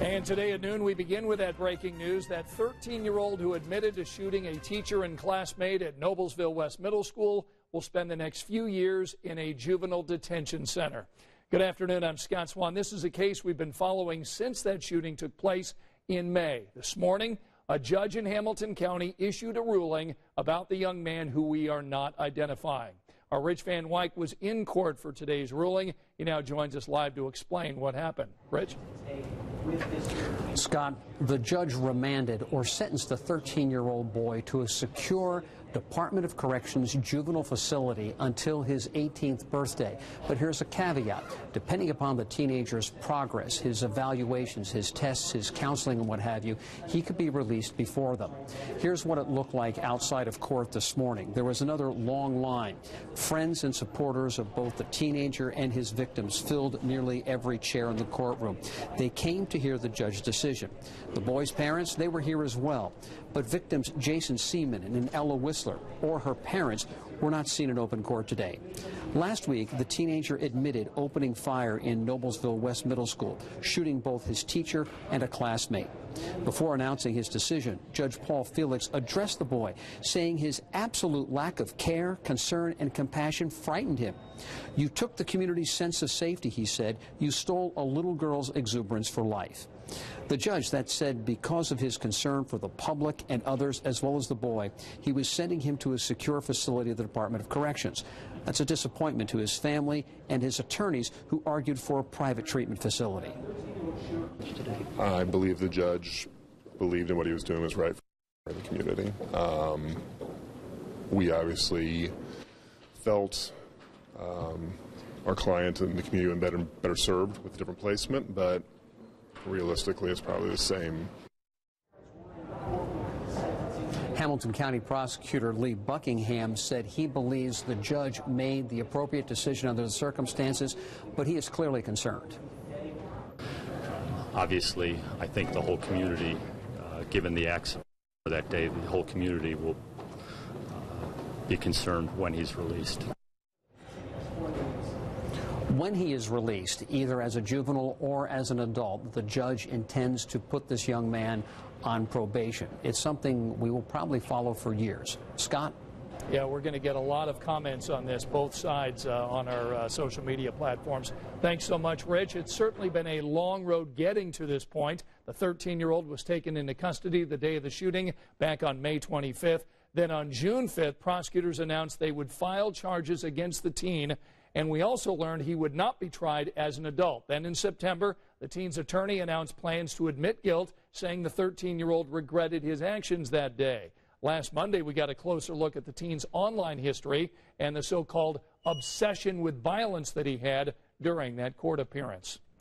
And today at noon, we begin with that breaking news. That 13-year-old who admitted to shooting a teacher and classmate at Noblesville West Middle School will spend the next few years in a juvenile detention center. Good afternoon. I'm Scott Swan. This is a case we've been following since that shooting took place in May. This morning, a judge in Hamilton County issued a ruling about the young man who we are not identifying. Our Rich Van Wyk was in court for today's ruling. He now joins us live to explain what happened. Rich? Scott, the judge remanded or sentenced the 13-year-old boy to a secure Department of Corrections juvenile facility until his 18th birthday. But here's a caveat. Depending upon the teenager's progress, his evaluations, his tests, his counseling and what have you, he could be released before them. Here's what it looked like outside of court this morning. There was another long line. Friends and supporters of both the teenager and his victims filled nearly every chair in the courtroom. They came to hear the judge's decision. The boy's parents, they were here as well. But victims Jason Seaman and Ella Whistler or her parents were not seen in open court today. Last week, the teenager admitted opening fire in Noblesville West Middle School, shooting both his teacher and a classmate. Before announcing his decision, Judge Paul Felix addressed the boy, saying his absolute lack of care, concern, and compassion frightened him. You took the community's sense of safety, he said. You stole a little girl's exuberance for life. The judge that said because of his concern for the public and others as well as the boy, he was sending him to a secure facility of the Department of Corrections. That's a disappointment to his family and his attorneys who argued for a private treatment facility. I believe the judge believed in what he was doing was right for the community. We obviously felt our client and the community would be better served with a different placement, but realistically, it's probably the same. Hamilton County Prosecutor Lee Buckingham said he believes the judge made the appropriate decision under the circumstances, but he is clearly concerned. Obviously, I think the whole community, given the accident that day, the whole community will be concerned when he's released. When he is released, either as a juvenile or as an adult, the judge intends to put this young man on probation. It's something we will probably follow for years. Scott? Yeah, we're going to get a lot of comments on this, both sides on our social media platforms. Thanks so much, Rich. It's certainly been a long road getting to this point. The 13-year-old was taken into custody the day of the shooting back on May 25th. Then on June 5th, prosecutors announced they would file charges against the teen, and we also learned he would not be tried as an adult. Then in September, the teen's attorney announced plans to admit guilt, saying the 13-year-old regretted his actions that day. Last Monday, we got a closer look at the teen's online history and the so-called obsession with violence that he had during that court appearance.